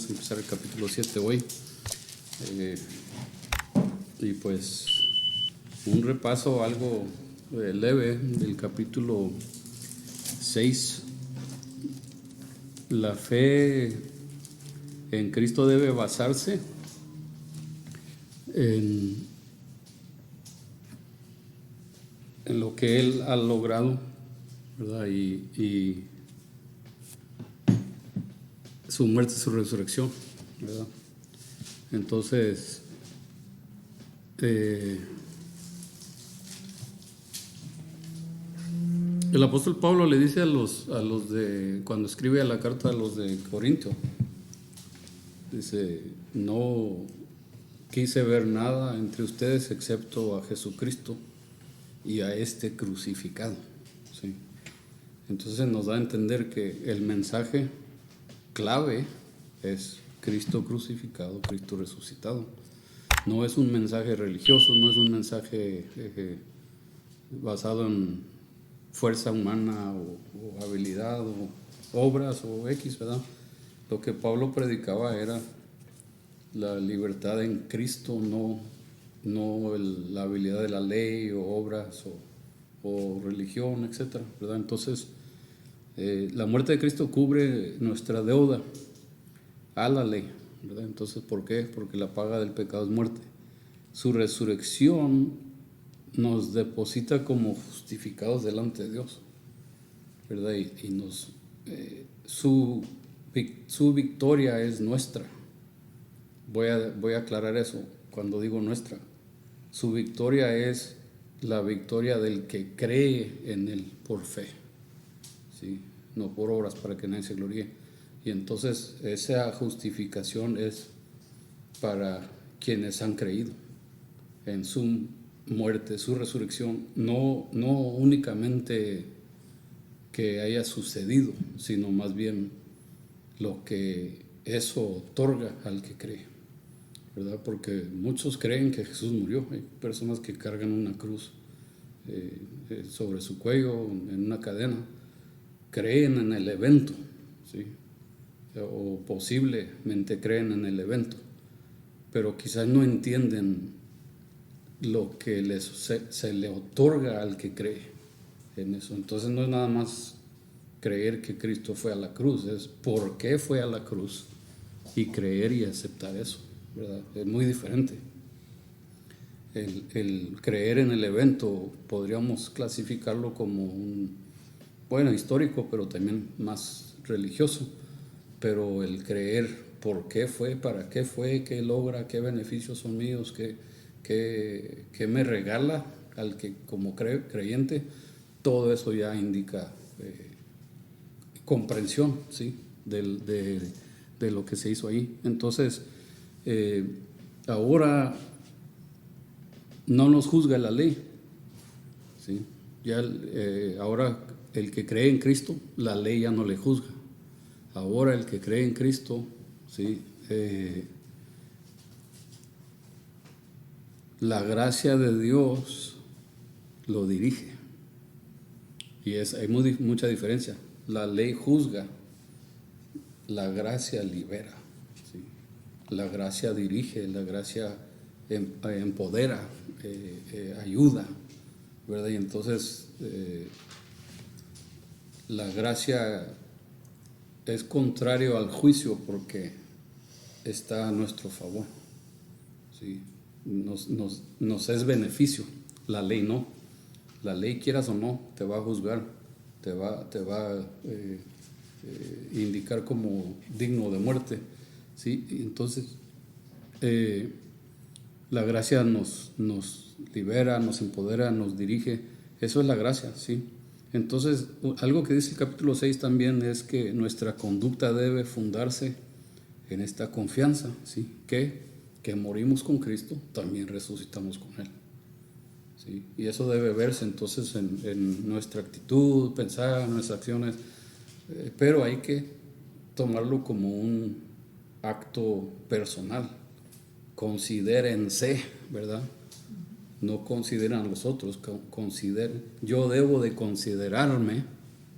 Vamos a empezar el capítulo 7 hoy. Y pues un repaso algo leve del capítulo 6. La fe en Cristo debe basarse en lo que Él ha logrado, ¿verdad? Y su muerte y su resurrección, ¿verdad? Entonces, el apóstol Pablo le dice a los de, cuando escribe la carta a los de Corintio, dice: no quise ver nada entre ustedes excepto a Jesucristo y a este crucificado, ¿sí? Entonces nos da a entender que el mensaje clave es Cristo crucificado, Cristo resucitado. No es un mensaje religioso, no es un mensaje basado en fuerza humana o habilidad o obras o X, ¿verdad? Lo que Pablo predicaba era la libertad en Cristo, no la habilidad de la ley o obras o religión, etcétera, ¿verdad? Entonces, la muerte de Cristo cubre nuestra deuda a la ley, ¿verdad? Entonces, ¿por qué? Porque la paga del pecado es muerte. Su resurrección nos deposita como justificados delante de Dios, ¿verdad? Y nos, su victoria es nuestra. Voy a aclarar eso cuando digo nuestra. Su victoria es la victoria del que cree en Él por fe, ¿sí? No por obras, para que nadie se gloríe. Y entonces esa justificación es para quienes han creído en su muerte, su resurrección, no únicamente que haya sucedido, sino más bien lo que eso otorga al que cree, ¿verdad? Porque muchos creen que Jesús murió. Hay personas que cargan una cruz sobre su cuello, en una cadena, creen en el evento, ¿sí? O posiblemente creen en el evento, pero quizás no entienden lo que se le otorga al que cree en eso. Entonces no es nada más creer que Cristo fue a la cruz, es por qué fue a la cruz y creer y aceptar eso, ¿verdad? Es muy diferente. El creer en el evento podríamos clasificarlo como un, bueno, histórico, pero también más religioso. Pero el creer por qué fue, para qué fue, qué logra, qué beneficios son míos, qué me regala al que como creyente, todo eso ya indica comprensión, ¿sí? de lo que se hizo ahí. Entonces, ahora no nos juzga la ley, ¿sí? Ya, ahora el que cree en Cristo, la ley ya no le juzga. Ahora el que cree en Cristo, ¿sí? La gracia de Dios lo dirige. Y hay mucha diferencia. La ley juzga, la gracia libera, ¿sí? La gracia dirige, la gracia empodera, ayuda, ¿verdad? Y entonces la gracia es contrario al juicio porque está a nuestro favor, ¿sí? Nos es beneficio. La ley no. La ley, quieras o no, te va a juzgar, te va a indicar como digno de muerte, ¿sí? Y entonces la gracia nos libera, nos empodera, nos dirige. Eso es la gracia, ¿sí? Entonces, algo que dice el capítulo 6 también es que nuestra conducta debe fundarse en esta confianza, ¿sí? Que morimos con Cristo, también resucitamos con Él, ¿sí? Y eso debe verse entonces en nuestra actitud, pensar, nuestras acciones, pero hay que tomarlo como un acto personal. Considérense, ¿verdad? No consideran a los otros, yo debo de considerarme,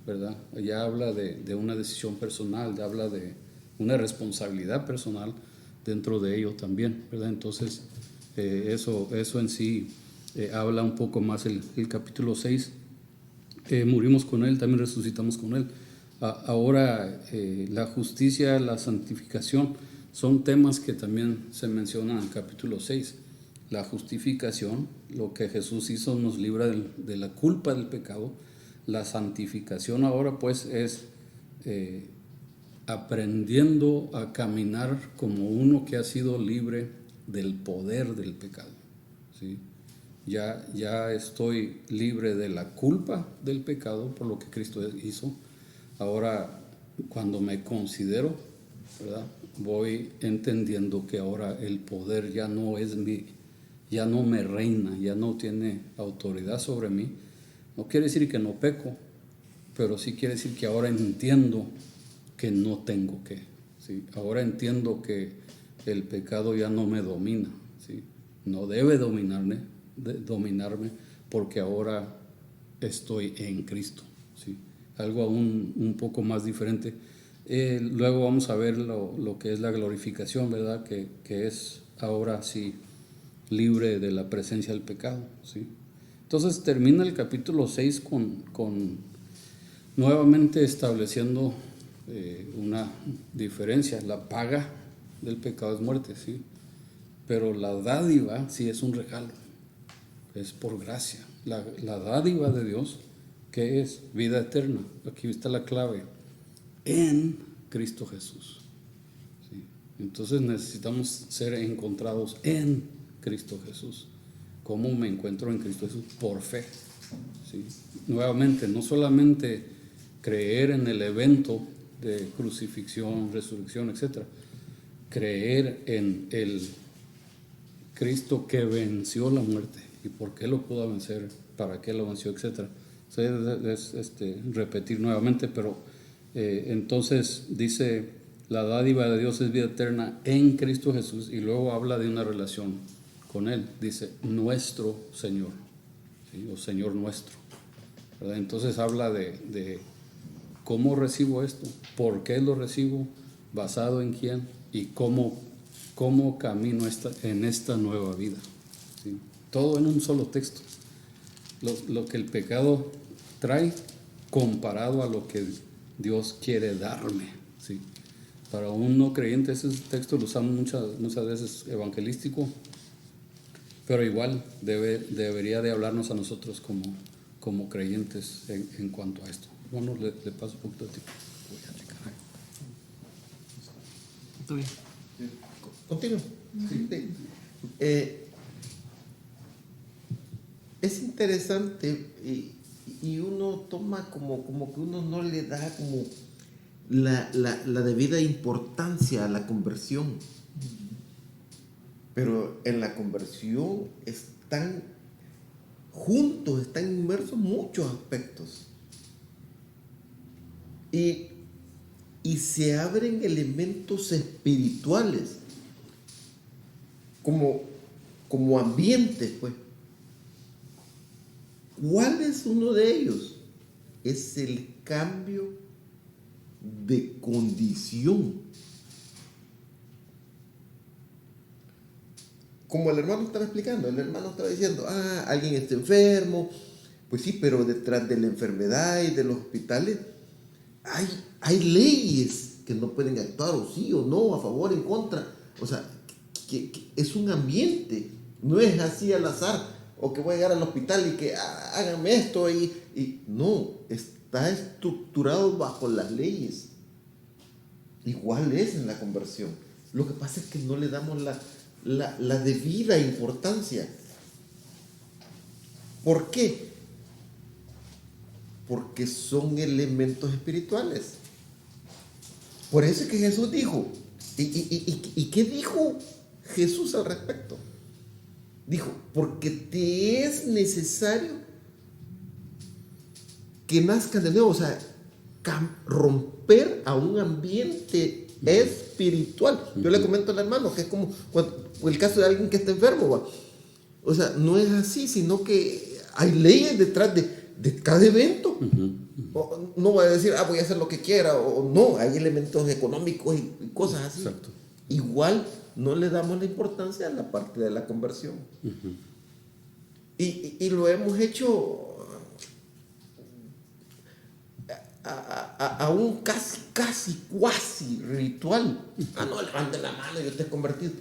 ¿verdad? Ya habla de una decisión personal, ya habla de una responsabilidad personal dentro de ello también, ¿verdad? Entonces, eso en sí habla un poco más el capítulo 6. Morimos con Él, también resucitamos con Él. Ahora, la justicia, la santificación, son temas que también se mencionan en el capítulo 6. La justificación, lo que Jesús hizo, nos libra de la culpa del pecado. La santificación ahora pues es aprendiendo a caminar como uno que ha sido libre del poder del pecado, ¿sí? Ya estoy libre de la culpa del pecado por lo que Cristo hizo. Ahora, cuando me considero, ¿verdad?, voy entendiendo que ahora el poder ya no me reina, ya no tiene autoridad sobre mí. No quiere decir que no peco, pero sí quiere decir que ahora entiendo que no tengo que, ¿sí? Ahora entiendo que el pecado ya no me domina, ¿sí? No debe dominarme, porque ahora estoy en Cristo, ¿sí? Algo aún un poco más diferente. Luego vamos a ver lo que es la glorificación, ¿verdad? Que es ahora sí libre de la presencia del pecado, ¿sí? Entonces termina el capítulo 6 con nuevamente estableciendo una diferencia. La paga del pecado es muerte, ¿sí? Pero la dádiva sí es un regalo, es por gracia. La dádiva de Dios, que es vida eterna. Aquí está la clave: en Cristo Jesús, ¿sí? Entonces necesitamos ser encontrados en Cristo Jesús. ¿Cómo me encuentro en Cristo Jesús? Por fe, ¿sí? Nuevamente, no solamente creer en el evento de crucifixión, resurrección, etc. Creer en el Cristo que venció la muerte y por qué lo pudo vencer, para qué lo venció, etc. Es repetir nuevamente, pero entonces dice: la dádiva de Dios es vida eterna en Cristo Jesús, y luego habla de una relación con Él. Dice nuestro Señor, ¿sí? O Señor nuestro, ¿verdad? Entonces habla de cómo recibo esto, por qué lo recibo, basado en quién y cómo camino en esta nueva vida, ¿sí? Todo en un solo texto. Lo que el pecado trae comparado a lo que Dios quiere darme, ¿sí? Para un no creyente ese texto lo usamos muchas veces evangelístico, pero igual debería de hablarnos a nosotros como creyentes en cuanto a esto. Bueno, le paso un poquito de tiempo. Voy a checar. ¿Tú bien? Continúo. Sí. Es interesante y uno toma como que uno no le da como la debida importancia a la conversión. Pero en la conversión están juntos, están inmersos muchos aspectos. Y se abren elementos espirituales como ambientes, pues. ¿Cuál es uno de ellos? Es el cambio de condición. Como el hermano estaba explicando, el hermano estaba diciendo: alguien está enfermo. Pues sí, pero detrás de la enfermedad y de los hospitales hay leyes que no pueden actuar, o sí o no, a favor, en contra. O sea, que es un ambiente, no es así al azar, o que voy a llegar al hospital y que háganme esto, y no, está estructurado bajo las leyes. Igual es en la conversión. Lo que pasa es que no le damos la debida importancia. ¿Por qué? Porque son elementos espirituales. Por eso es que Jesús dijo, ¿y qué dijo Jesús al respecto? Dijo: porque te es necesario que nazcan de nuevo, o sea, romper a un ambiente espiritual. Yo le comento al hermano que es como el caso de alguien que está enfermo, ¿va? O sea, no es así, sino que hay leyes detrás de de cada evento. No voy a decir, voy a hacer lo que quiera, o no, hay elementos económicos y cosas así. Exacto. Igual no le damos la importancia a la parte de la conversión. Y lo hemos hecho a un casi ritual. No, levante la mano y yo te he convertido.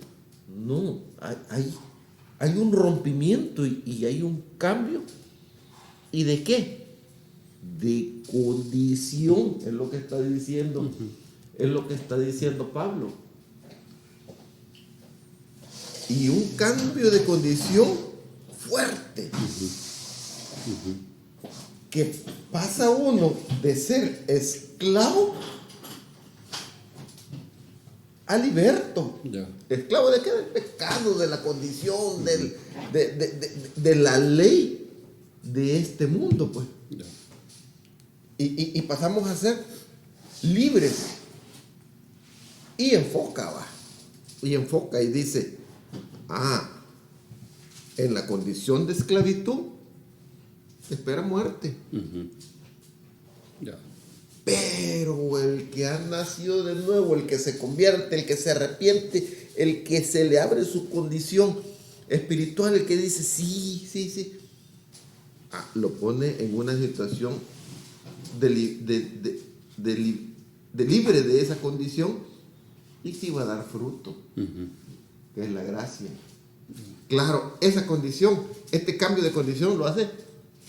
No, hay un rompimiento y hay un cambio. ¿Y de qué? De condición, es lo que está diciendo, es lo que está diciendo Pablo. Y un cambio de condición fuerte. Que pasa uno de ser esclavo a liberto. Ya. ¿Esclavo de qué? Del pecado, de la condición, de la ley de este mundo, pues. Ya. Y pasamos a ser libres. Y enfoca, va. Y enfoca y dice, en la condición de esclavitud espera muerte. Ya. Pero el que ha nacido de nuevo, el que se convierte, el que se arrepiente, el que se le abre su condición espiritual, el que dice sí, lo pone en una situación de libre de esa condición, y sí va a dar fruto, que es la gracia. Claro, esa condición, este cambio de condición lo hace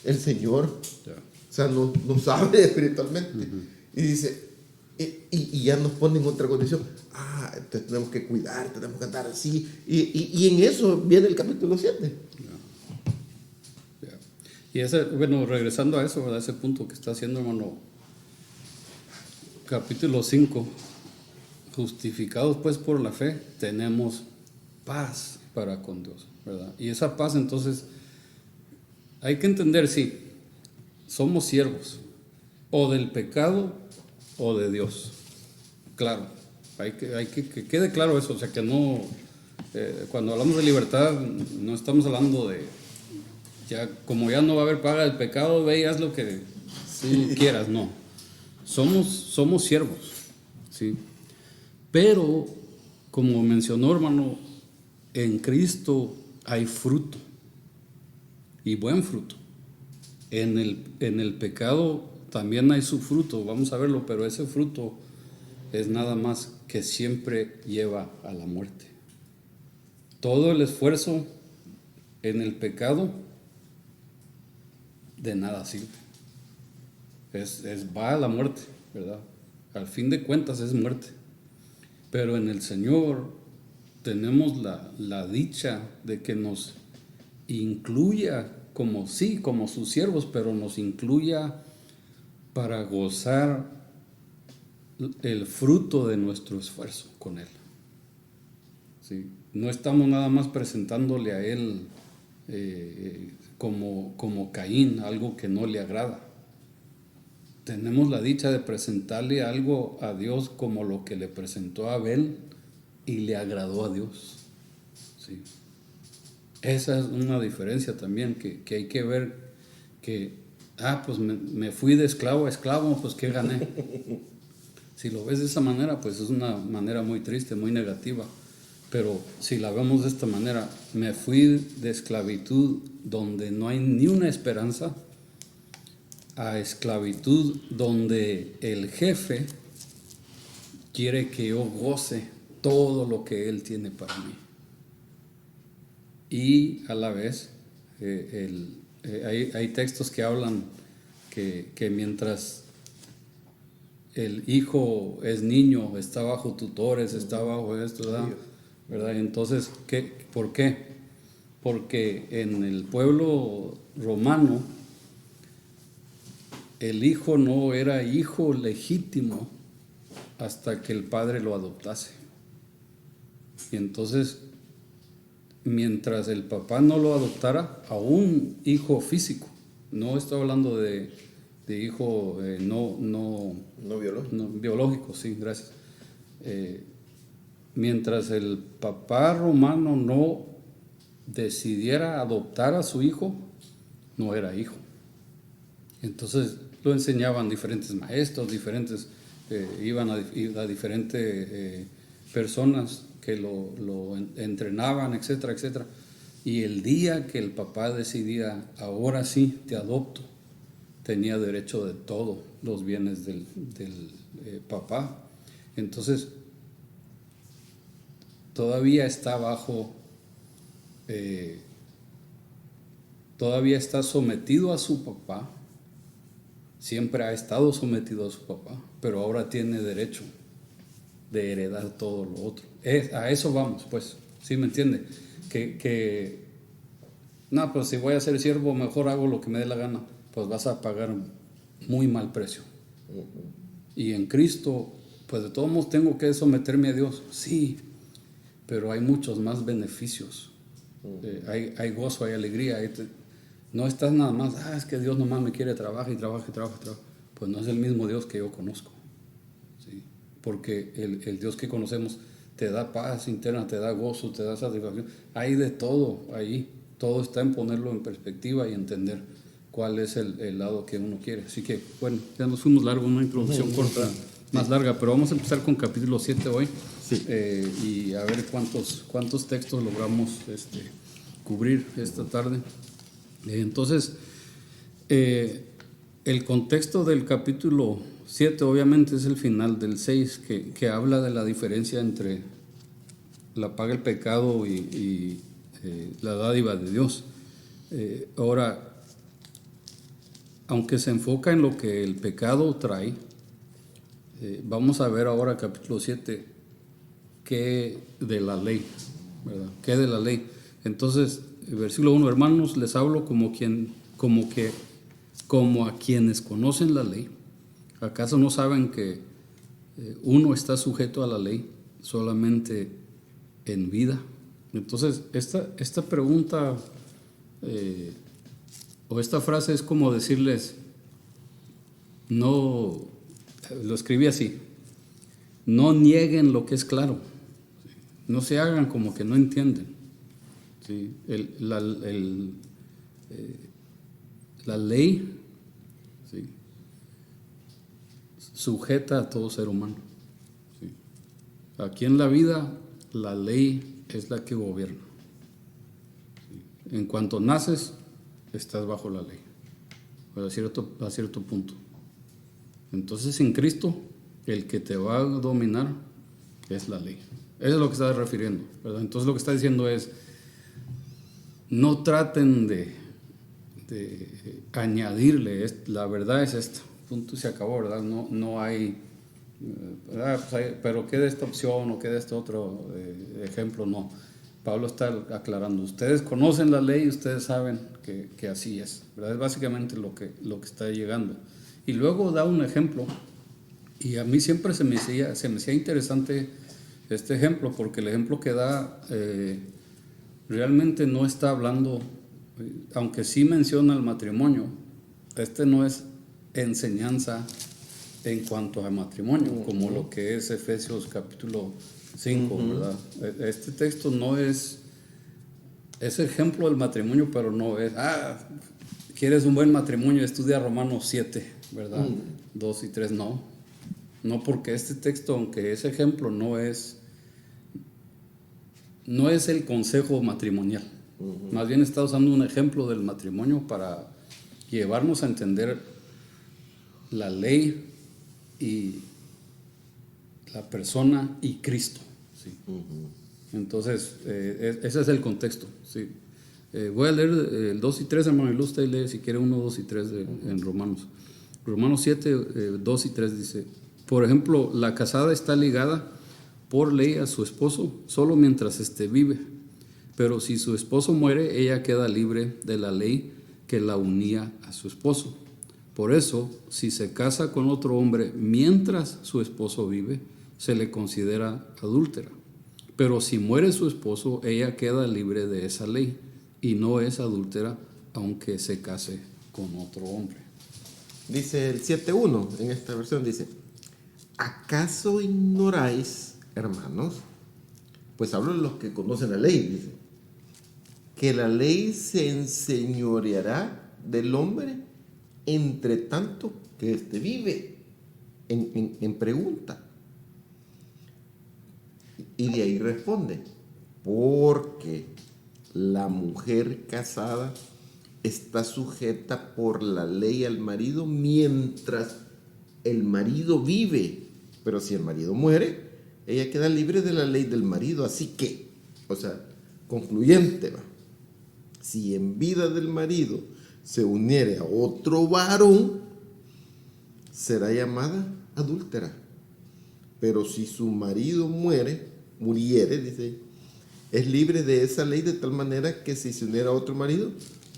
el Señor. Ya. O sea, nos abre espiritualmente. Y dice, y ya nos pone en otra condición. Entonces tenemos que cuidar, tenemos que andar así. Y en eso viene el capítulo 7. Ya. Y ese, bueno, regresando a eso, ¿verdad? Ese punto que está haciendo, hermano. Capítulo 5. Justificados pues por la fe, tenemos paz para con Dios, ¿verdad? Y esa paz, entonces, hay que entender, sí, somos siervos, o del pecado o de Dios. Claro, hay que quede claro eso, o sea, que no, cuando hablamos de libertad, no estamos hablando de, como ya no va a haber paga del pecado, ve y haz lo que tú quieras, no. Somos siervos, ¿sí? Pero, como mencionó, hermano, en Cristo hay fruto, y buen fruto. En el pecado también hay su fruto, vamos a verlo, pero ese fruto es nada más que siempre lleva a la muerte. Todo el esfuerzo en el pecado de nada sirve. Va a la muerte, ¿verdad? Al fin de cuentas es muerte. Pero en el Señor tenemos la dicha de que nos incluya como sus siervos, pero nos incluya para gozar el fruto de nuestro esfuerzo con Él. ¿Sí? No estamos nada más presentándole a Él como Caín, algo que no le agrada. Tenemos la dicha de presentarle algo a Dios como lo que le presentó a Abel y le agradó a Dios. ¿Sí? Esa es una diferencia también que hay que ver, que pues me fui de esclavo a esclavo, pues ¿qué gané? Si lo ves de esa manera, pues es una manera muy triste, muy negativa. Pero si la vemos de esta manera, me fui de esclavitud donde no hay ni una esperanza, a esclavitud donde el jefe quiere que yo goce todo lo que él tiene para mí. Y a la vez hay textos que hablan que mientras el hijo es niño, está bajo tutores, está bajo esto, ¿verdad? Entonces, ¿por qué? Porque en el pueblo romano el hijo no era hijo legítimo hasta que el padre lo adoptase. Y entonces, mientras el papá no lo adoptara, a un hijo físico, no estoy hablando de hijo no biológico. No, biológico, sí, gracias. Mientras el papá romano no decidiera adoptar a su hijo, no era hijo. Entonces lo enseñaban diferentes maestros, iban a diferentes personas que lo entrenaban, etcétera, etcétera. Y el día que el papá decidía, ahora sí, te adopto, tenía derecho de todos los bienes del papá. Entonces, todavía está todavía está sometido a su papá, siempre ha estado sometido a su papá, pero ahora tiene derecho de heredar todo lo otro. A eso vamos, pues, ¿sí me entiende? No, pues si voy a ser siervo, mejor hago lo que me dé la gana, pues vas a pagar muy mal precio. Y en Cristo, pues de todos modos tengo que someterme a Dios, sí, pero hay muchos más beneficios. Hay gozo, hay alegría. No estás nada más, es que Dios nomás me quiere trabajar y trabaja. Pues no es el mismo Dios que yo conozco, ¿sí? Porque el Dios que conocemos te da paz interna, te da gozo, te da satisfacción. Hay de todo ahí. Todo está en ponerlo en perspectiva y entender cuál es el lado que uno quiere. Así que, bueno, ya nos fuimos largo, una introducción corta, más larga, pero vamos a empezar con capítulo 7 hoy. Sí. Y a ver cuántos textos logramos cubrir esta tarde. Entonces, el contexto del capítulo 7 obviamente es el final del 6, que habla de la diferencia entre la paga del pecado y la dádiva de Dios. Ahora, aunque se enfoca en lo que el pecado trae, vamos a ver ahora capítulo 7 qué de la ley, ¿verdad? ¿Qué de la ley? Entonces, versículo 1, hermanos, les hablo como a quienes conocen la ley. ¿Acaso no saben que uno está sujeto a la ley solamente en vida? Entonces, esta pregunta o esta frase es como decirles, no, lo escribí así, no nieguen lo que es claro, no se hagan como que no entienden. ¿Sí? La ley, ¿sí?, sujeta a todo ser humano. ¿Sí? Aquí en la vida, la ley es la que gobierna. ¿Sí? En cuanto naces, estás bajo la ley, pero a cierto punto. Entonces, en Cristo, el que te va a dominar es la ley. Eso es lo que está refiriendo, ¿verdad? Entonces, lo que está diciendo es, no traten de añadirle, la verdad es esta, punto y se acabó, ¿verdad? No hay, pero ¿qué de esta opción o qué de este otro ejemplo? No. Pablo está aclarando, ustedes conocen la ley y ustedes saben que así es, ¿verdad? Es básicamente lo que está llegando. Y luego da un ejemplo, y a mí siempre se me hacía interesante este ejemplo, porque el ejemplo que da realmente no está hablando, aunque sí menciona el matrimonio, no es enseñanza en cuanto a matrimonio, como lo que es Efesios capítulo 5, ¿verdad? Este texto no es ejemplo del matrimonio, pero no es, quieres un buen matrimonio, estudia Romanos 7, ¿verdad? 2 y 3, no, porque este texto, aunque es ejemplo, no es el consejo matrimonial. Más bien está usando un ejemplo del matrimonio para llevarnos a entender la ley y la persona y Cristo. ¿Sí? Entonces, ese es el contexto. ¿Sí? Voy a leer el 2 y 3, hermano, y usted lee si quiere 1, 2 y 3 en Romanos. Romanos 7, 2 y 3 dice, por ejemplo, la casada está ligada por ley a su esposo solo mientras éste vive, pero si su esposo muere, ella queda libre de la ley que la unía a su esposo. Por eso, si se casa con otro hombre mientras su esposo vive, se le considera adúltera. Pero si muere su esposo, ella queda libre de esa ley y no es adúltera aunque se case con otro hombre. Dice el 7.1 en esta versión, dice, ¿acaso ignoráis, hermanos? Pues hablo de los que conocen la ley, dice, que la ley se enseñoreará del hombre entre tanto que éste vive, en pregunta. Y de ahí responde, porque la mujer casada está sujeta por la ley al marido mientras el marido vive. Pero si el marido muere, ella queda libre de la ley del marido. Así que, o sea, concluyente, ¿va? Si en vida del marido se uniere a otro varón, será llamada adúltera. Pero si su marido muriere, dice, es libre de esa ley de tal manera que si se uniera a otro marido,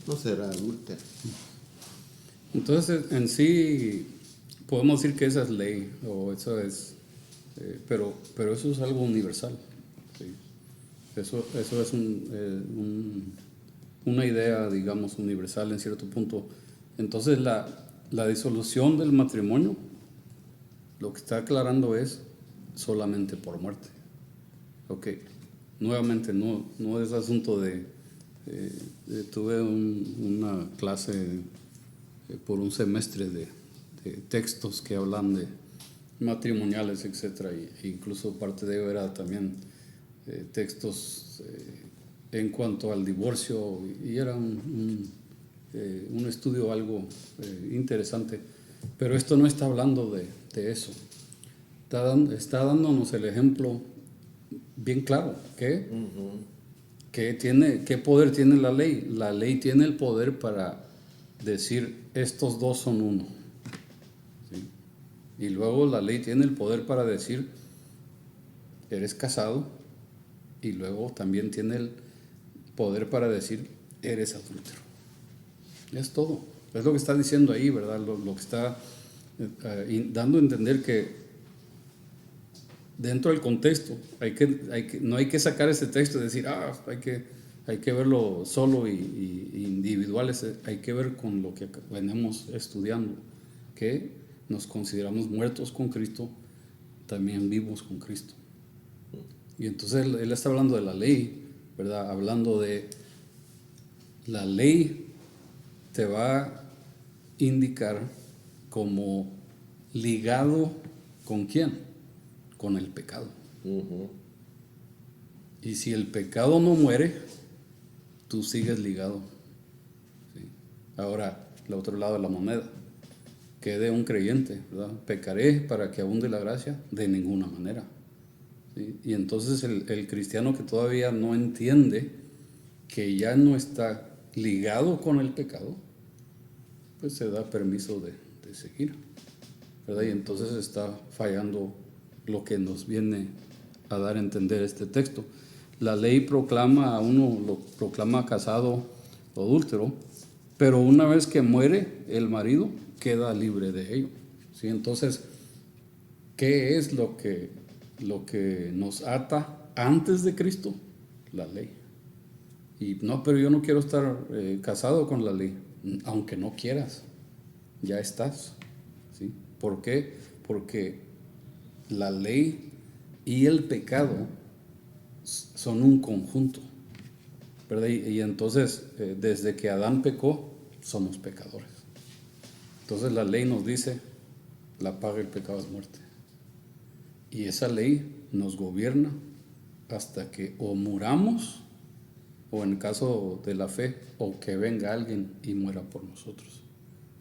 no será adúltera. Entonces, en sí, podemos decir que esa es ley, o eso es, pero eso es algo universal. ¿Sí? Eso es una idea, digamos, universal en cierto punto. Entonces, la disolución del matrimonio, lo que está aclarando es solamente por muerte. Ok, nuevamente, no es asunto tuve una clase por un semestre de textos que hablan de matrimoniales, etcétera, e incluso parte de ello era también textos en cuanto al divorcio, y era un estudio algo interesante, pero esto no está hablando de eso. Está dándonos el ejemplo bien claro ¿qué poder tiene la ley? La ley tiene el poder para decir estos dos son uno, ¿sí? Y luego la ley tiene el poder para decir eres casado, y luego también tiene el poder para decir eres adúltero. Es todo, es lo que está diciendo ahí, ¿verdad? Lo que está dando a entender que dentro del contexto no hay que sacar ese texto y decir hay que verlo solo y individuales. Hay que ver con lo que venimos estudiando, que nos consideramos muertos con Cristo, también vivos con Cristo. Y entonces él está hablando de la ley, ¿verdad? Hablando de la ley te va a indicar como ligado ¿con quién? Con el pecado. Y si el pecado no muere, tú sigues ligado. ¿Sí? Ahora, el otro lado de la moneda, que de un creyente, ¿verdad? Pecaré para que abunde la gracia, de ninguna manera. ¿Sí? Y entonces el cristiano que todavía no entiende que ya no está ligado con el pecado, pues se da permiso de seguir, ¿verdad? Y entonces está fallando lo que nos viene a dar a entender este texto. La ley proclama a uno, lo proclama casado o adúltero, pero una vez que muere el marido, queda libre de ello. ¿Sí? Entonces, ¿qué es lo que nos ata antes de Cristo? La ley. Y no, pero yo no quiero estar casado con la ley. Aunque no quieras, ya estás. ¿Sí? ¿Por qué? Porque la ley y el pecado son un conjunto, ¿verdad? Y entonces, desde que Adán pecó, somos pecadores. Entonces la ley nos dice, la paga del pecado es muerte. Y esa ley nos gobierna hasta que o muramos, o en el caso de la fe, o que venga alguien y muera por nosotros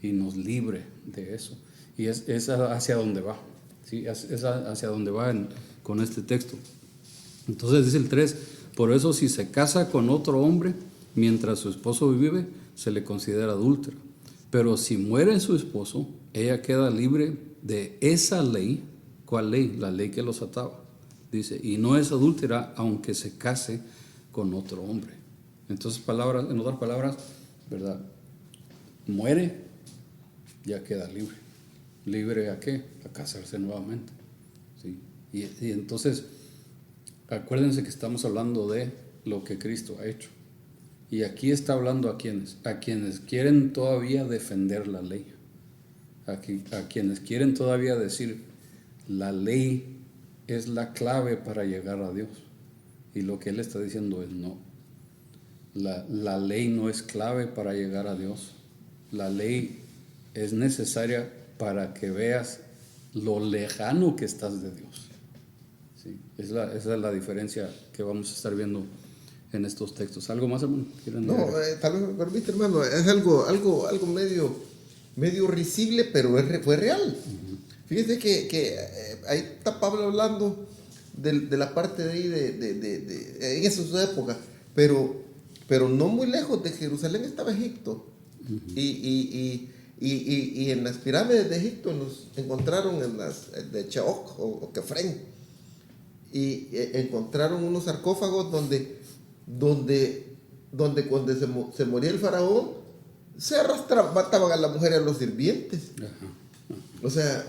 y nos libre de eso. Y es hacia donde va, ¿sí? Es hacia donde va con este texto. Entonces dice el 3, por eso si se casa con otro hombre mientras su esposo vive, se le considera adúltera. Pero si muere su esposo, ella queda libre de esa ley. ¿Cuál ley? La ley que los ataba. Dice, y no es adúltera aunque se case con otro hombre. Entonces, en otras palabras, ¿verdad? Muere, ya queda libre. ¿Libre a qué? A casarse nuevamente. ¿Sí? Y entonces, acuérdense que estamos hablando de lo que Cristo ha hecho. Y aquí está hablando a quienes quieren todavía defender la ley. A quienes quieren todavía decir, la ley es la clave para llegar a Dios. Y lo que él está diciendo es no. La ley no es clave para llegar a Dios. La ley es necesaria para que veas lo lejano que estás de Dios. ¿Sí? Esa es la diferencia que vamos a estar viendo en estos textos. ¿Algo más, hermano? No, tal vez me permite, hermano, es algo medio risible, pero fue real. Fíjese que ahí está Pablo hablando de la parte de ahí, en esa época, pero no muy lejos de Jerusalén estaba Egipto. Y en las pirámides de Egipto nos encontraron en las de Cheops o Kefren, y encontraron unos sarcófagos donde cuando se moría el faraón, se arrastraban, mataban a la mujer y a los sirvientes. O sea,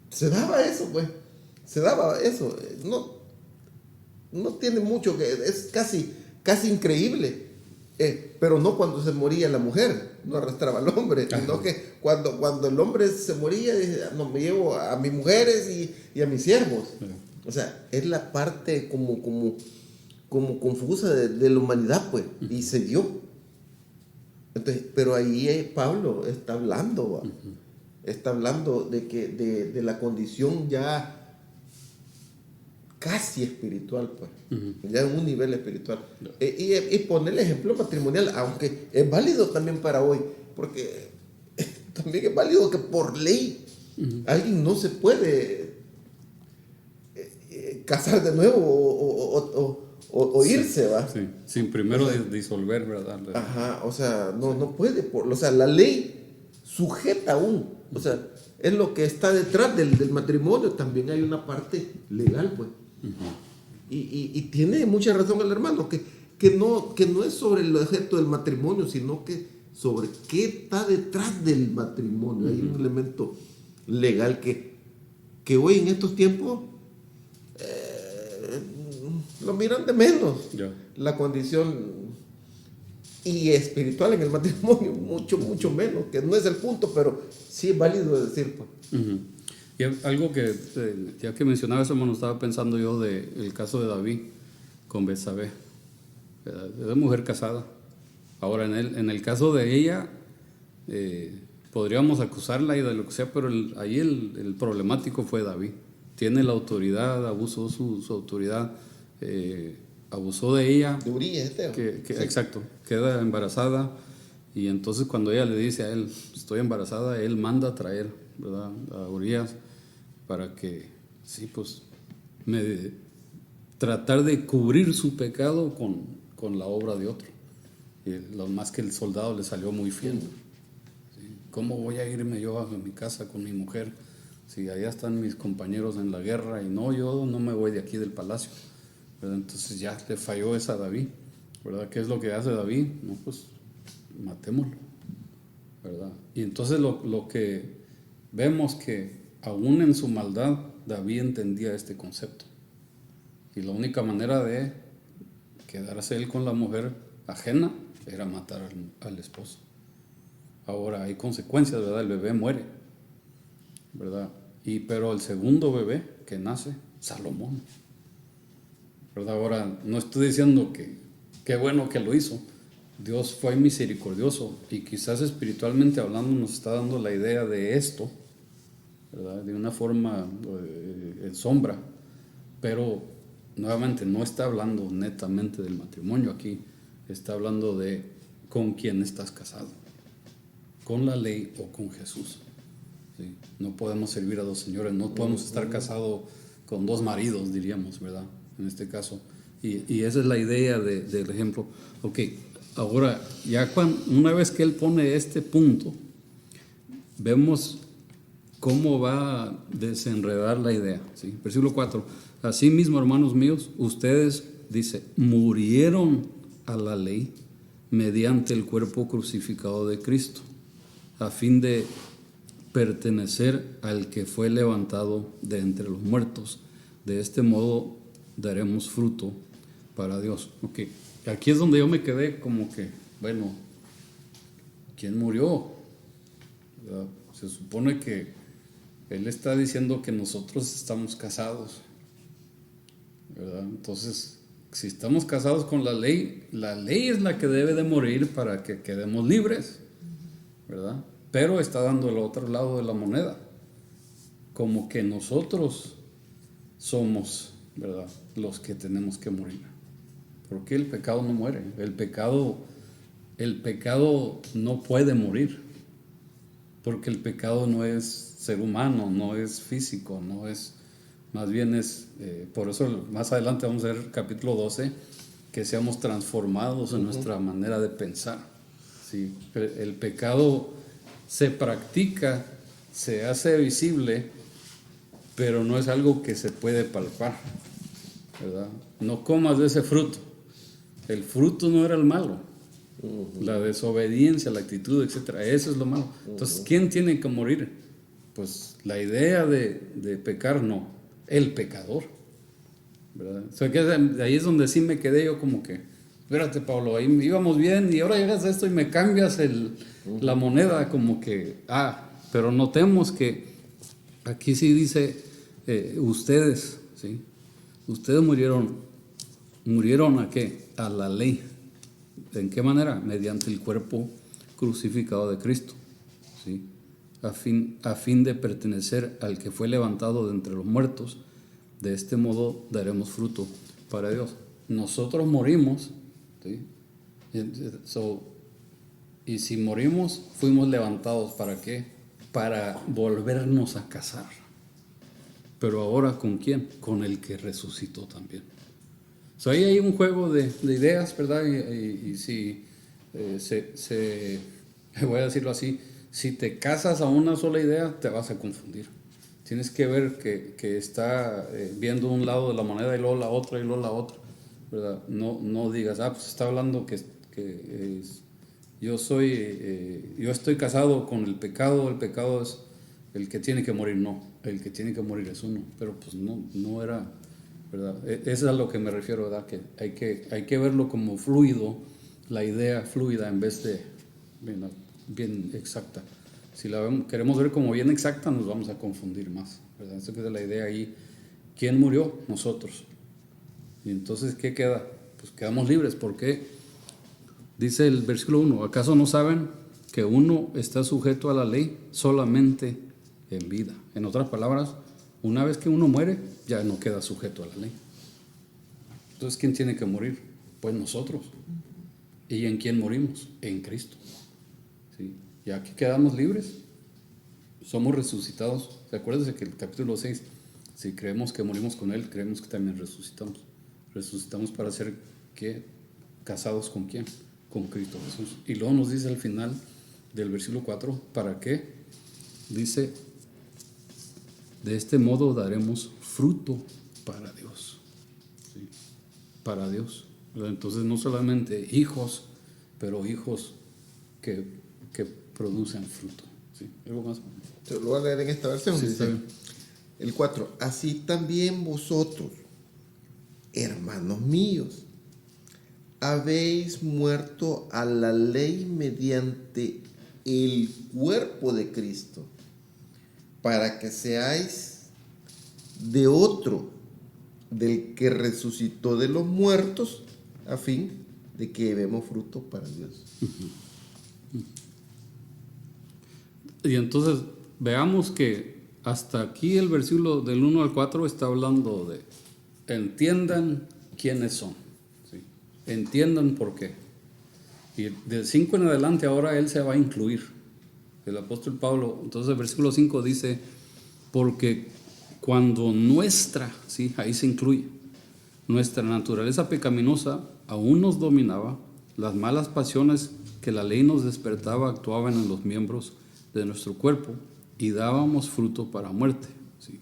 se daba eso, pues. Se daba eso. No tiene mucho que, es casi increíble. Pero no cuando se moría la mujer, no arrastraba al hombre, sino que cuando el hombre se moría, dice, no, me llevo a mis mujeres y a mis siervos. O sea, es la parte como confusa de la humanidad, pues, y se dio. Entonces, pero ahí Pablo está hablando, está hablando de la condición ya casi espiritual, pues, ya en un nivel espiritual. Y poner el ejemplo matrimonial, aunque es válido también para hoy, porque también es válido que por ley alguien no se puede casar de nuevo o irse, ¿va? Sí, sin primero disolver, ¿verdad? Ajá, o sea, no puede, o sea, la ley sujeta aún, o sea, es lo que está detrás del matrimonio, también hay una parte legal, pues. Y tiene mucha razón el hermano, que no es sobre el objeto del matrimonio, sino que sobre qué está detrás del matrimonio. Hay un elemento legal que hoy en estos tiempos lo miran de menos. La condición y espiritual en el matrimonio, mucho menos, que no es el punto, pero sí es válido decir, pues. Y algo que, ya que mencionaba eso, hermano, estaba pensando yo del caso de David con Betsabé, de mujer casada. Ahora, en el caso de ella, podríamos acusarla y de lo que sea, pero ahí el problemático fue David. Tiene la autoridad, abusó su autoridad, abusó de ella. De Urías, sí. Exacto, queda embarazada, y entonces cuando ella le dice a él, estoy embarazada, él manda a traer, ¿verdad?, a Urías para que, sí, pues, tratar de cubrir su pecado con la obra de otro. Y lo más que el soldado le salió muy fiel. ¿Sí? ¿Cómo voy a irme yo a mi casa con mi mujer si allá están mis compañeros en la guerra? Y no, yo no me voy de aquí del palacio, ¿verdad? Entonces ya le falló esa a David, ¿verdad? ¿Qué es lo que hace David? No, pues matémoslo, ¿verdad? Y entonces lo que vemos que aún en su maldad David entendía este concepto, y la única manera de quedarse él con la mujer ajena era matar al esposo. Ahora hay consecuencias, ¿verdad? El bebé muere, ¿verdad? Pero el segundo bebé que nace, Salomón, ¿verdad? Ahora no estoy diciendo que qué bueno que lo hizo. Dios fue misericordioso, y quizás espiritualmente hablando nos está dando la idea de esto, ¿verdad?, de una forma en sombra, pero nuevamente no está hablando netamente del matrimonio aquí, está hablando de con quién estás casado, con la ley o con Jesús. ¿Sí? No podemos servir a dos señores, no podemos estar casados con dos maridos, diríamos, ¿verdad?, en este caso. Y esa es la idea del ejemplo. Ok, ahora, ya una vez que él pone este punto, vemos cómo va a desenredar la idea. ¿Sí? Versículo 4. Asimismo, hermanos míos, ustedes, dice, murieron a la ley mediante el cuerpo crucificado de Cristo, a fin de pertenecer al que fue levantado de entre los muertos. De este modo daremos fruto para Dios. Ok, aquí es donde yo me quedé como que, bueno, ¿quién murió? ¿Verdad? Se supone que él está diciendo que nosotros estamos casados, ¿verdad? Entonces, si estamos casados con la ley es la que debe de morir para que quedemos libres. ¿verdad? Pero está dando el otro lado de la moneda, como que nosotros somos, ¿verdad?, los que tenemos que morir. Porque el pecado no muere, el pecado no puede morir, porque el pecado no es ser humano, no es físico, no es, más bien es, por eso más adelante vamos a ver capítulo 12, que seamos transformados en nuestra manera de pensar. ¿Sí? El pecado se practica, se hace visible, pero no es algo que se puede palpar, ¿verdad? No comas de ese fruto. El fruto no era el malo, la desobediencia, la actitud, etcétera. Eso es lo malo. Entonces, ¿quién tiene que morir? Pues la idea de pecar, no, el pecador, ¿verdad? O sea, que de ahí es donde sí me quedé yo como que, espérate, Pablo, ahí íbamos bien y ahora llegas a esto y me cambias la moneda, como que, pero notemos que aquí sí dice, ustedes, ¿sí? Ustedes murieron ¿a qué? A la ley. ¿En qué manera? Mediante el cuerpo crucificado de Cristo, ¿sí? A fin de pertenecer al que fue levantado de entre los muertos. De este modo daremos fruto para Dios. Nosotros morimos, ¿sí? Y si morimos, fuimos levantados, ¿para qué? Para volvernos a casar. Pero ahora, ¿con quién? Con el que resucitó también. Ahí hay un juego de ideas, ¿verdad? Y si voy a decirlo así, si te casas a una sola idea, te vas a confundir. Tienes que ver que está viendo un lado de la moneda y luego la otra y luego la otra, ¿verdad? No digas, pues está hablando yo estoy casado con el pecado es el que tiene que morir. No, el que tiene que morir es uno, pero pues no era, ¿verdad? Eso es a lo que me refiero, ¿verdad? Que hay que verlo como fluido, la idea fluida en vez de bien exacta. Si queremos ver como bien exacta, nos vamos a confundir más, ¿verdad? Esa es la idea ahí. ¿Quién murió? Nosotros. Y entonces, ¿qué queda? Pues quedamos libres. ¿Por qué? Dice el versículo 1, ¿acaso no saben que uno está sujeto a la ley solamente en vida? En otras palabras, una vez que uno muere, ya no queda sujeto a la ley. Entonces, ¿quién tiene que morir? Pues nosotros. ¿Y en quién morimos? En Cristo. ¿Sí? Y aquí quedamos libres. Somos resucitados. Acuérdense que el capítulo 6, si creemos que morimos con Él, creemos que también resucitamos. Resucitamos para ser, ¿qué? ¿Casados con quién? Con Cristo Jesús. Y luego nos dice al final del versículo 4, ¿para qué? Dice, de este modo daremos fruto para Dios. ¿Sí? Para Dios. Entonces no solamente hijos, pero hijos que producen fruto. ¿Sí? ¿Algo más? Te lo voy a leer en esta versión. Sí, dice, el 4, así también vosotros, hermanos míos, habéis muerto a la ley mediante el cuerpo de Cristo, para que seáis de otro, del que resucitó de los muertos, a fin de que demos fruto para Dios. Y entonces veamos que hasta aquí el versículo del 1 al 4 está hablando de entiendan quiénes son, ¿sí? Entiendan por qué. Y del 5 en adelante ahora él se va a incluir, el apóstol Pablo. Entonces el versículo 5 dice, porque cuando ¿sí? Ahí se incluye, nuestra naturaleza pecaminosa aún nos dominaba, las malas pasiones que la ley nos despertaba actuaban en los miembros de nuestro cuerpo y dábamos fruto para muerte, ¿sí?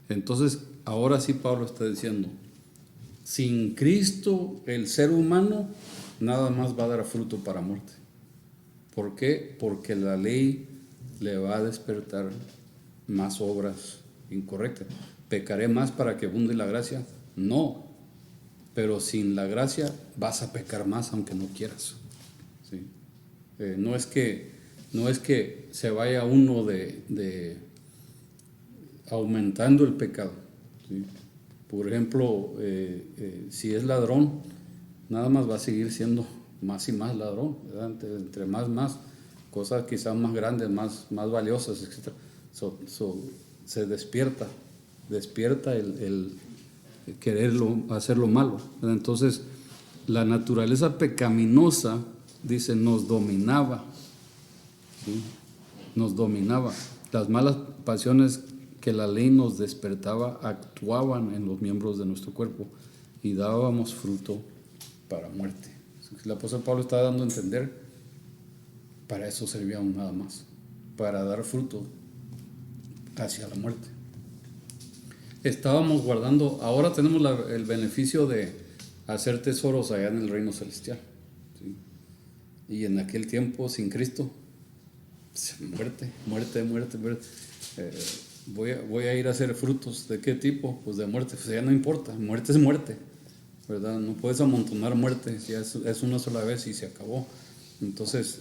Entonces ahora sí Pablo está diciendo, sin Cristo el ser humano nada más va a dar fruto para muerte. ¿Por qué? Porque la ley le va a despertar más obras incorrectas. ¿Pecaré más para que abunde la gracia? No, pero sin la gracia vas a pecar más aunque no quieras, ¿sí? No es que se vaya uno de aumentando el pecado, ¿sí? Por ejemplo, si es ladrón, nada más va a seguir siendo más y más ladrón, ¿verdad? Entre más. cosas quizás más grandes, más valiosas, etc. Se despierta el quererlo, hacer lo malo, ¿verdad? Entonces, la naturaleza pecaminosa, dice, nos dominaba, ¿sí? Nos dominaba. Las malas pasiones que la ley nos despertaba actuaban en los miembros de nuestro cuerpo y dábamos fruto para muerte. El apóstol Pablo está dando a entender, para eso servíamos nada más, para dar fruto hacia la muerte. Estábamos guardando, ahora tenemos el beneficio de hacer tesoros allá en el reino celestial, ¿sí? Y en aquel tiempo, sin Cristo, muerte. Voy a ir a hacer frutos. ¿De qué tipo? Pues de muerte. Pues ya no importa, muerte es muerte, ¿verdad? No puedes amontonar muerte, ya es una sola vez y se acabó. Entonces,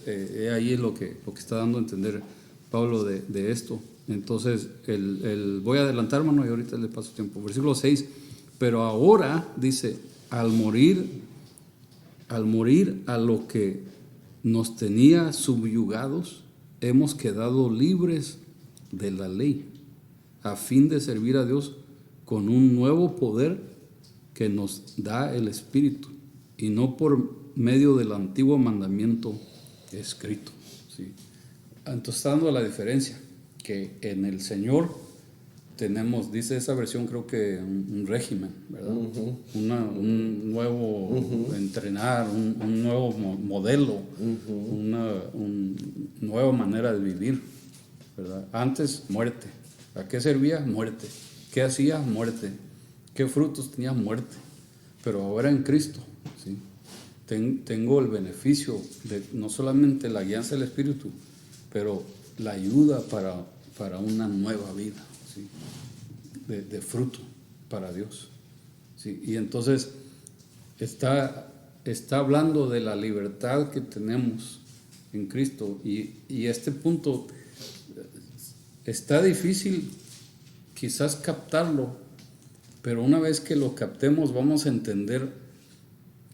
ahí es lo que está dando a entender Pablo de esto. Entonces, voy a adelantar, hermano, y ahorita le paso tiempo. Versículo 6, pero ahora, dice, al morir a lo que nos tenía subyugados, hemos quedado libres de la ley, a fin de servir a Dios con un nuevo poder que nos da el Espíritu, y no por medio del antiguo mandamiento escrito, ¿sí? Entonces está dando la diferencia, que en el Señor tenemos, dice esa versión, creo que un régimen, ¿verdad? Uh-huh. Un nuevo entrenar, un nuevo modelo, uh-huh. Una nueva manera de vivir, ¿verdad? Antes, muerte. ¿A qué servía? Muerte. ¿Qué hacía? Muerte. ¿Qué frutos tenía? Muerte. Pero ahora en Cristo, ¿sí? Tengo el beneficio de no solamente la guianza del Espíritu, pero la ayuda para una nueva vida, ¿sí? De fruto para Dios, ¿sí? Y entonces está hablando de la libertad que tenemos en Cristo, y este punto está difícil quizás captarlo, pero una vez que lo captemos vamos a entender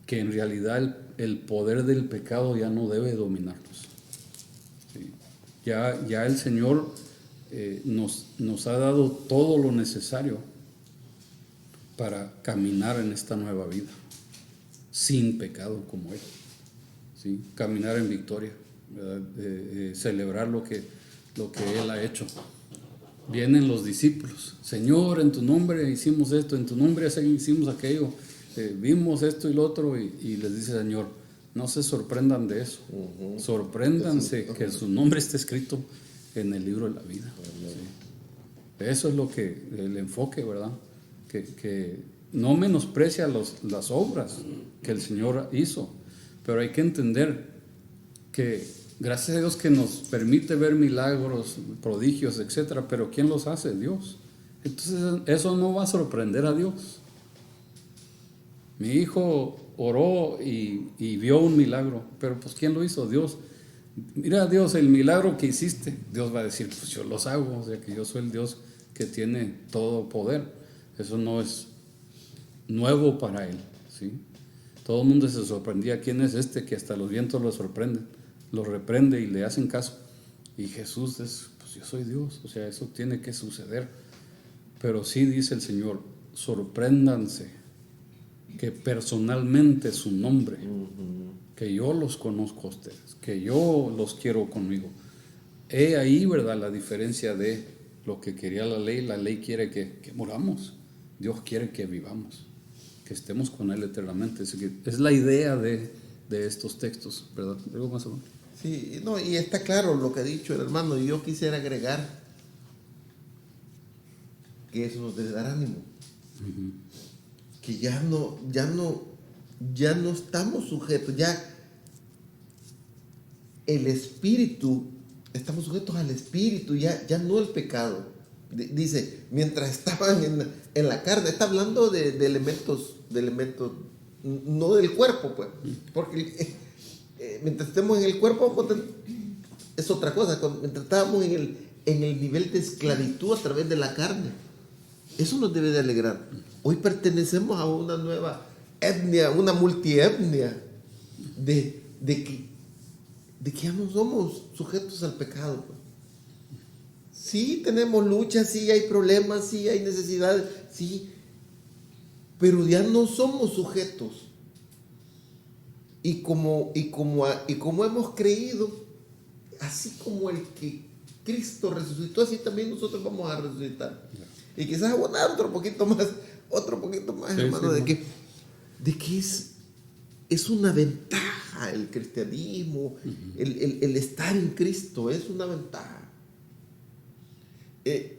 que en realidad el poder del pecado ya no debe dominarnos, ¿sí? Ya el Señor nos ha dado todo lo necesario para caminar en esta nueva vida, sin pecado como Él, ¿sí? Caminar en victoria, celebrar lo que Él ha hecho. Vienen los discípulos, Señor, en tu nombre hicimos esto, en tu nombre hicimos aquello, vimos esto y lo otro, y les dice el Señor, no se sorprendan de eso, uh-huh. Sorpréndanse que su nombre esté escrito en el libro de la vida, ¿sí? Eso es lo que el enfoque, ¿verdad? Que no menosprecia las obras que el Señor hizo, pero hay que entender que gracias a Dios que nos permite ver milagros, prodigios, etcétera, pero ¿quién los hace? Dios. Entonces eso no va a sorprender a Dios. Mi hijo oró y vio un milagro, pero pues ¿quién lo hizo? Dios. Mira, Dios, el milagro que hiciste, Dios va a decir, pues yo los hago, o sea que yo soy el Dios que tiene todo poder. Eso no es nuevo para Él, ¿sí? Todo el mundo se sorprendía, ¿quién es este que hasta los vientos lo sorprenden? Lo reprende y le hacen caso. Y Jesús es, pues yo soy Dios, o sea, eso tiene que suceder. Pero sí dice el Señor, sorpréndanse que personalmente su nombre, uh-huh. Que yo los conozco a ustedes, que yo los quiero conmigo. He ahí, ¿verdad?, la diferencia de lo que quería la ley. La ley quiere que moramos, Dios quiere que vivamos, que estemos con Él eternamente. Es la idea de estos textos, ¿verdad? ¿Algo más o menos? Sí, no, y está claro lo que ha dicho el hermano, y yo quisiera agregar que eso nos debe dar ánimo, uh-huh. Que ya no estamos sujetos, ya el espíritu, estamos sujetos al espíritu, ya no el pecado. Dice, mientras estaban en la carne, está hablando de elementos, no del cuerpo, pues, porque mientras estemos en el cuerpo es otra cosa. Mientras estábamos en el nivel de esclavitud a través de la carne, eso nos debe de alegrar. Hoy pertenecemos a una nueva etnia, una multietnia, de que de que ya no somos sujetos al pecado. Pues. Sí, tenemos luchas, sí, hay problemas, sí, hay necesidades, sí, pero ya no somos sujetos. Y como hemos creído, así como el que Cristo resucitó, así también nosotros vamos a resucitar. Y quizás abonar otro poquito más, sí, hermano, sí, de que es una ventaja el cristianismo, el estar en Cristo, es una ventaja.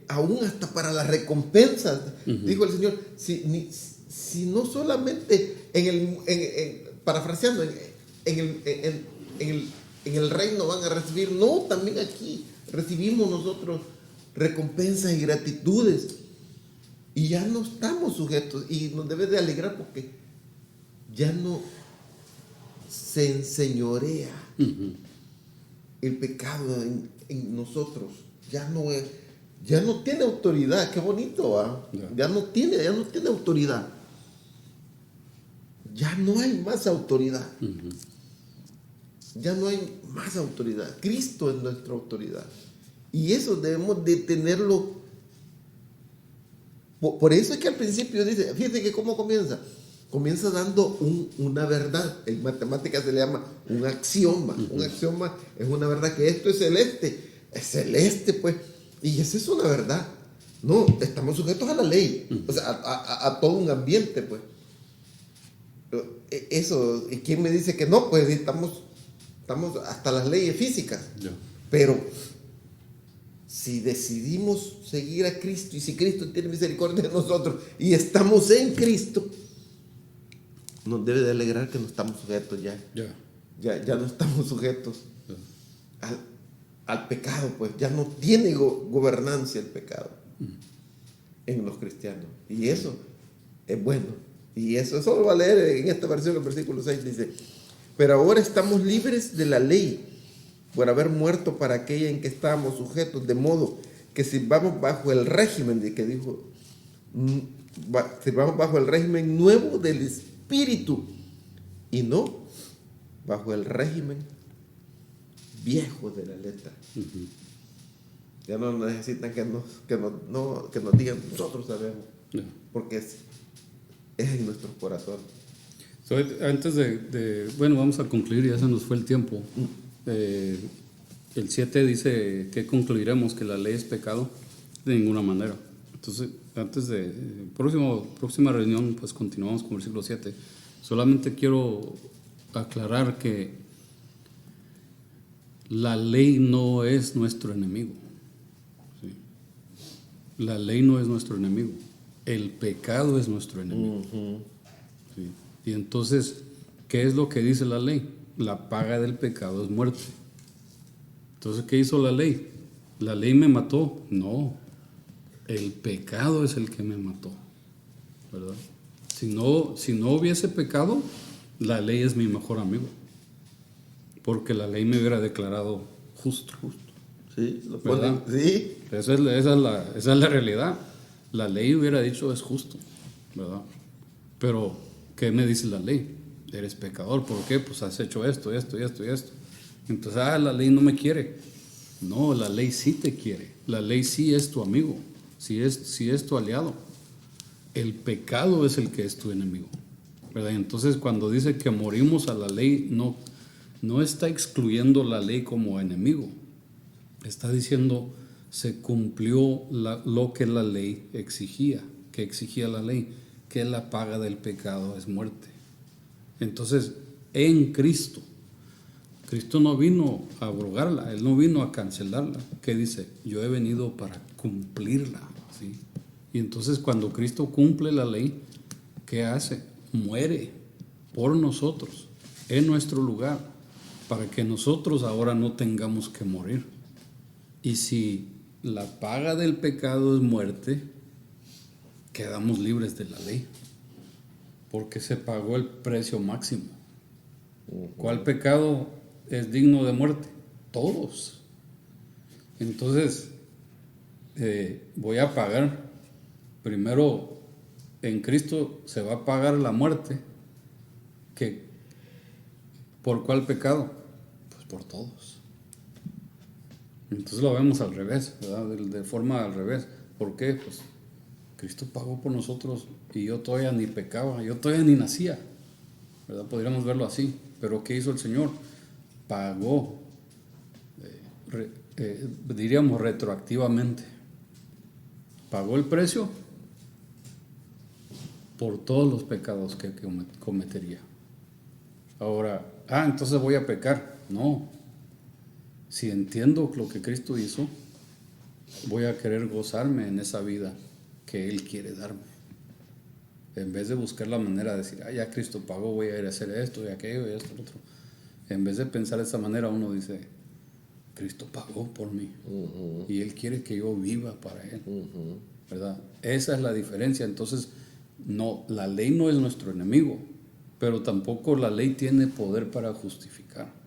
Aún hasta para las recompensas, dijo el Señor, si no solamente parafraseando, en el reino van a recibir, no, también aquí recibimos nosotros recompensas y gratitudes, y ya no estamos sujetos, y nos debe de alegrar porque ya no se enseñorea el pecado en nosotros, ya no tiene autoridad. Qué bonito, ¿va? Ya no tiene autoridad. Ya no hay más autoridad. Ya no hay más autoridad. Cristo es nuestra autoridad. Y eso debemos de tenerlo. Por eso es que al principio dice, fíjate que cómo comienza. Comienza dando una verdad. En matemáticas se le llama un axioma. Un axioma es una verdad, que esto es celeste. Es celeste, pues. Y esa es una verdad. No, estamos sujetos a la ley. O sea, a todo un ambiente, pues. Eso, ¿y quién me dice que no? Pues estamos hasta las leyes físicas. Yeah. Pero si decidimos seguir a Cristo, y si Cristo tiene misericordia de nosotros y estamos en Cristo, nos debe de alegrar que no estamos sujetos ya. Ya no estamos sujetos al pecado, pues ya no tiene gobernancia el pecado en los cristianos. Y eso es bueno. Y eso lo va a leer en esta versión, el versículo 6 dice: pero ahora estamos libres de la ley por haber muerto para aquella en que estábamos sujetos, de modo que sirvamos bajo el régimen sirvamos bajo el régimen nuevo del Espíritu y no bajo el régimen viejo de la letra. Ya no necesitan que nos digan, nosotros sabemos, porque es en nuestros corazones. Antes bueno, vamos a concluir, ya se nos fue el tiempo. El 7 dice que concluiremos que la ley es pecado. De ninguna manera. Entonces, antes de próxima reunión, pues continuamos con el versículo 7. Solamente quiero aclarar que la ley no es nuestro enemigo. ¿Sí? La ley no es nuestro enemigo. El pecado es nuestro enemigo. ¿Sí? Y entonces, ¿qué es lo que dice la ley? La paga del pecado es muerte. Entonces, ¿qué hizo la ley? ¿La ley me mató? No. El pecado es el que me mató. ¿Verdad? Si no hubiese pecado, la ley es mi mejor amigo. Porque la ley me hubiera declarado justo. Sí, lo ponen, sí. Esa es la realidad. La ley hubiera dicho es justo, ¿verdad? Pero, ¿qué me dice la ley? Eres pecador. ¿Por qué? Pues has hecho esto. Entonces, la ley no me quiere. No, la ley sí te quiere. La ley sí es tu amigo. Sí es tu aliado. El pecado es el que es tu enemigo, ¿verdad? Entonces, cuando dice que morimos a la ley, no está excluyendo la ley como enemigo. Está diciendo, se cumplió lo que la ley exigía. ¿Qué exigía la ley? Que la paga del pecado es muerte. Entonces, en Cristo no vino a abrogarla, Él no vino a cancelarla. ¿Qué dice? Yo he venido para cumplirla, ¿sí? Y entonces cuando Cristo cumple la ley, ¿qué hace? Muere por nosotros, en nuestro lugar, para que nosotros ahora no tengamos que morir. Y si la paga del pecado es muerte, quedamos libres de la ley, porque se pagó el precio máximo. ¿Cuál pecado es digno de muerte? Todos. Entonces, voy a pagar. Primero, en Cristo se va a pagar la muerte. ¿Por cuál pecado? Pues por todos. Entonces lo vemos al revés, ¿verdad? De forma al revés. ¿Por qué? Pues Cristo pagó por nosotros y yo todavía ni pecaba, yo todavía ni nacía, ¿verdad? Podríamos verlo así. Pero ¿qué hizo el Señor? Pagó, diríamos retroactivamente, pagó el precio por todos los pecados que cometería. Ahora, entonces voy a pecar. No. Si entiendo lo que Cristo hizo, voy a querer gozarme en esa vida que Él quiere darme. En vez de buscar la manera de decir, ya Cristo pagó, voy a ir a hacer esto y aquello y esto y otro. En vez de pensar de esa manera, uno dice, Cristo pagó por mí. Y Él quiere que yo viva para Él. ¿Verdad? Esa es la diferencia. Entonces, no, la ley no es nuestro enemigo, pero tampoco la ley tiene poder para justificar.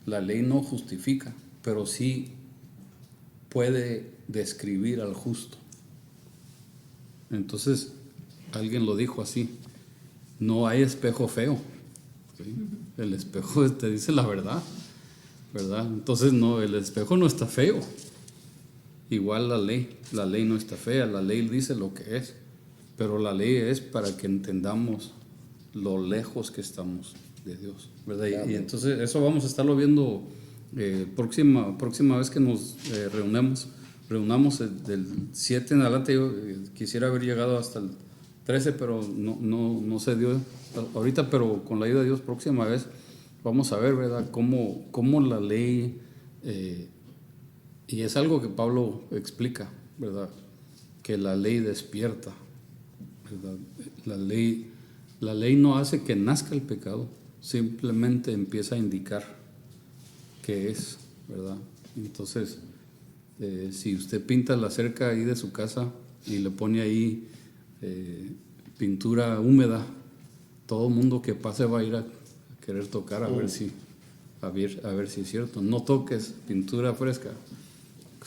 La ley no justifica, pero sí puede describir al justo. Entonces, alguien lo dijo así, no hay espejo feo, ¿sí? El espejo te dice la verdad, ¿verdad? Entonces, no, el espejo no está feo. Igual la ley no está fea, la ley dice lo que es, pero la ley es para que entendamos lo lejos que estamos de Dios, ¿verdad? Y entonces eso vamos a estarlo viendo próxima vez que nos reunamos del 7 en adelante. Yo quisiera haber llegado hasta el 13, pero no se dio ahorita, pero con la ayuda de Dios, próxima vez vamos a ver, ¿verdad? Cómo la ley, y es algo que Pablo explica, ¿verdad? Que la ley despierta, ¿verdad? La ley no hace que nazca el pecado, simplemente empieza a indicar qué es, ¿verdad? Entonces, si usted pinta la cerca ahí de su casa y le pone ahí pintura húmeda, todo el mundo que pase va a ir a querer tocar a ver si es cierto. No toques pintura fresca.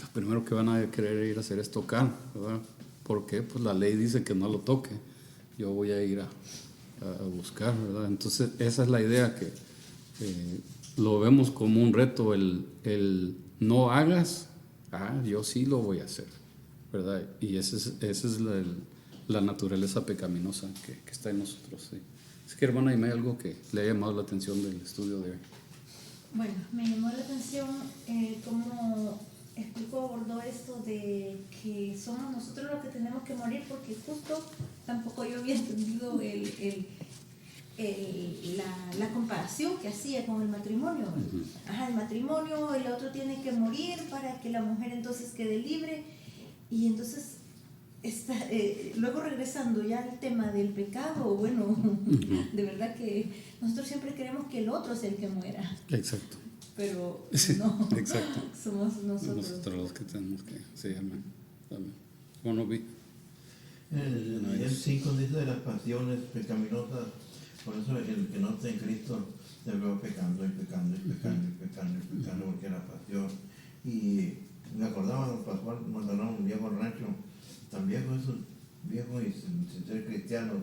Lo primero que van a querer ir a hacer es tocar, ¿verdad? ¿Por qué? Pues la ley dice que no lo toque. Yo voy a ir a buscar, ¿verdad? Entonces esa es la idea, que lo vemos como un reto, el no hagas, yo sí lo voy a hacer, ¿verdad? Y esa es la naturaleza pecaminosa que está en nosotros, ¿sí? Es que, hermana, ¿y hay algo que le ha llamado la atención del estudio de hoy? Bueno, me llamó la atención cómo explicó, abordó esto de que somos nosotros los que tenemos que morir, porque justo tampoco yo había entendido la comparación que hacía con el matrimonio. El matrimonio, el otro tiene que morir para que la mujer entonces quede libre. Y entonces, luego regresando ya al tema del pecado, bueno, de verdad que nosotros siempre queremos que el otro sea el que muera. Exacto. Pero sí, no, exacto. somos nosotros los que tenemos que, sí, amén. Bueno, vi. El 5 dice de las pasiones pecaminosas, por eso el que no está en Cristo se va pecando y pecando y pecando y pecando y pecando, porque es la pasión. Y me acordaba de Pascual Maldonado, un viejo rancho, tan viejo, esos viejos y sin ser cristianos,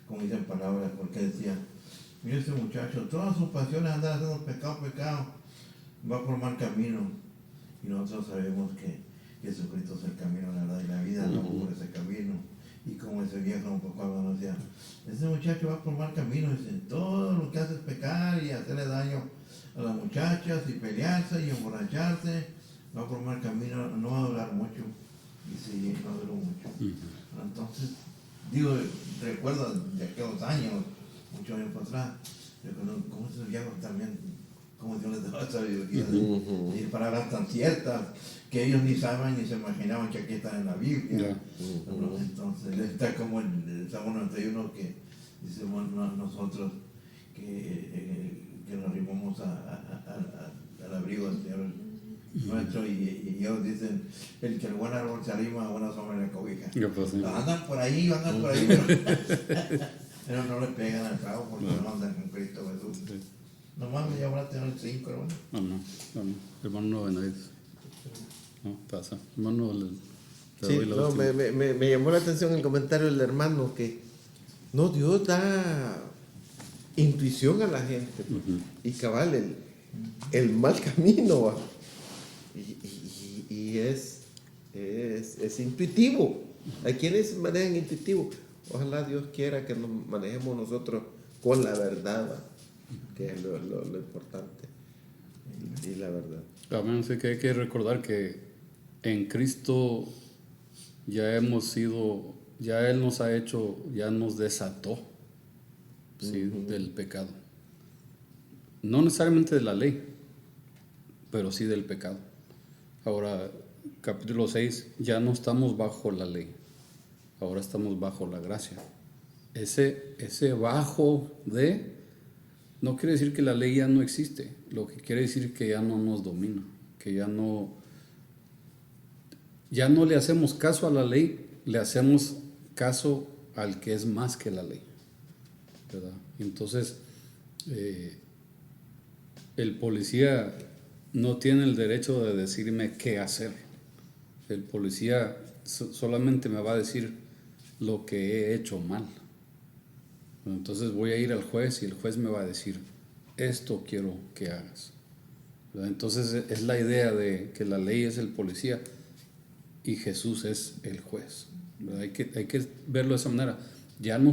como dicen palabras, porque decía, mira ese muchacho, todas sus pasiones andan haciendo pecado, va por mal camino. Y nosotros sabemos que Jesucristo es el camino, la verdad y la vida, no por ese camino. Y como ese viejo cuando nos decía, ese muchacho va por mal camino, dice, todo lo que hace es pecar y hacerle daño a las muchachas y pelearse y emborracharse, va por mal camino, no va a durar mucho. Y sí, no duró mucho. Entonces, recuerdo de aquellos años, muchos años atrás, como esos viejos también, como Dios les daba sabiduría, y palabras tan ciertas que ellos ni saben ni se imaginaban que aquí están en la Biblia. Entonces está como el Salmo 91 que dice, bueno, nosotros que nos arrimamos al abrigo del Señor nuestro, y ellos dicen, el que el buen árbol se arrima a buena sombra le cobija. Andan por ahí, pero no le pegan al clavo porque no andan con Cristo Jesús. Nomás me llamo la atención el 5, hermano. No. Hermano Benavides. No, pasa. Hermano, sí, no, me llamó la atención el comentario del hermano, que no, Dios da intuición a la gente. Y cabal, el mal camino, ¿va? Y es intuitivo. Hay quienes manejan intuitivo. Ojalá Dios quiera que nos manejemos nosotros con la verdad, ¿va? Que es lo importante. Y la verdad. Amén. Así que hay que recordar que en Cristo ya hemos sido, ya Él nos ha hecho, ya nos desató, ¿sí? Del pecado. No necesariamente de la ley, pero sí del pecado. Ahora, capítulo 6, ya no estamos bajo la ley, ahora estamos bajo la gracia. Ese bajo de no quiere decir que la ley ya no existe, lo que quiere decir que ya no nos domina, que ya no le hacemos caso a la ley, le hacemos caso al que es más que la ley, ¿verdad? Entonces, el policía no tiene el derecho de decirme qué hacer. El policía solamente me va a decir lo que he hecho mal. Entonces voy a ir al juez y el juez me va a decir, esto quiero que hagas, ¿verdad? Entonces es la idea de que la ley es el policía y Jesús es el juez, ¿verdad? Hay que verlo de esa manera. Ya no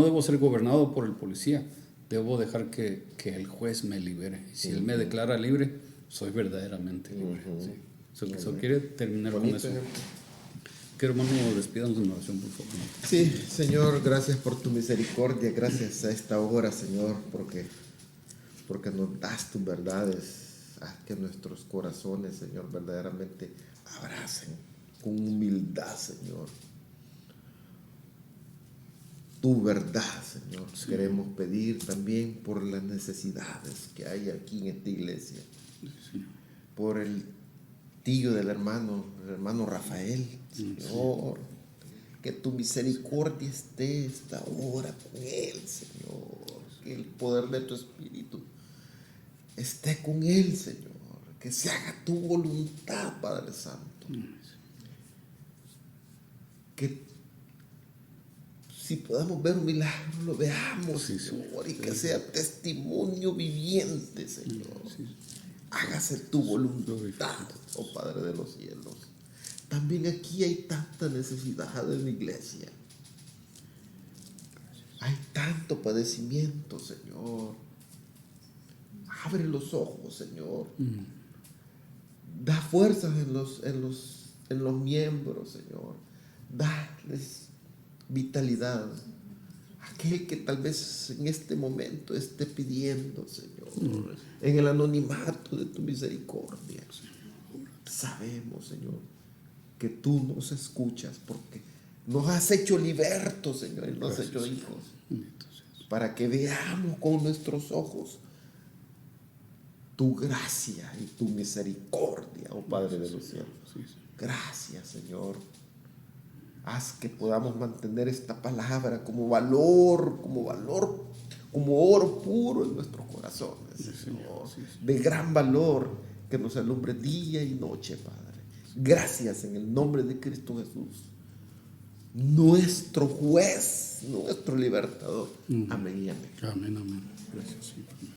debo ser gobernado por el policía, debo dejar que el juez me libere. Y si él me declara libre, soy verdaderamente libre. ¿Sí? So quiere terminar Bonito, con eso. Que hermano, despídanos en oración, por favor. Sí, Señor, gracias por tu misericordia, gracias a esta hora, Señor, porque nos das tus verdades, haz que nuestros corazones, Señor, verdaderamente abracen con humildad, Señor, tu verdad, Señor. Sí. Queremos pedir también por las necesidades que hay aquí en esta iglesia, sí. Por el tío del hermano Rafael, Señor, que tu misericordia esté esta hora con él, Señor, que el poder de tu Espíritu esté con él, Señor, que se haga tu voluntad, Padre Santo, que si podamos ver un milagro, lo veamos, sí, Señor, y que sea testimonio viviente, Señor. Sí. Hágase tu voluntad, oh Padre de los cielos. También aquí hay tanta necesidad en la iglesia. Hay tanto padecimiento, Señor. Abre los ojos, Señor. Da fuerzas en los miembros, Señor. Dales vitalidad. Aquel que tal vez en este momento esté pidiendo, Señor, en el anonimato de tu misericordia. Sabemos, Señor, que tú nos escuchas porque nos has hecho libertos, Señor, y nos has hecho hijos, para que veamos con nuestros ojos tu gracia y tu misericordia, oh Padre de los cielos. Gracias, Señor. Haz que podamos mantener esta palabra como valor, como oro puro en nuestros corazones, Señor, de gran valor, que nos alumbre día y noche, Padre. Gracias en el nombre de Cristo Jesús, nuestro juez, nuestro libertador. Amén y amén. Amén, amén. Gracias, Señor.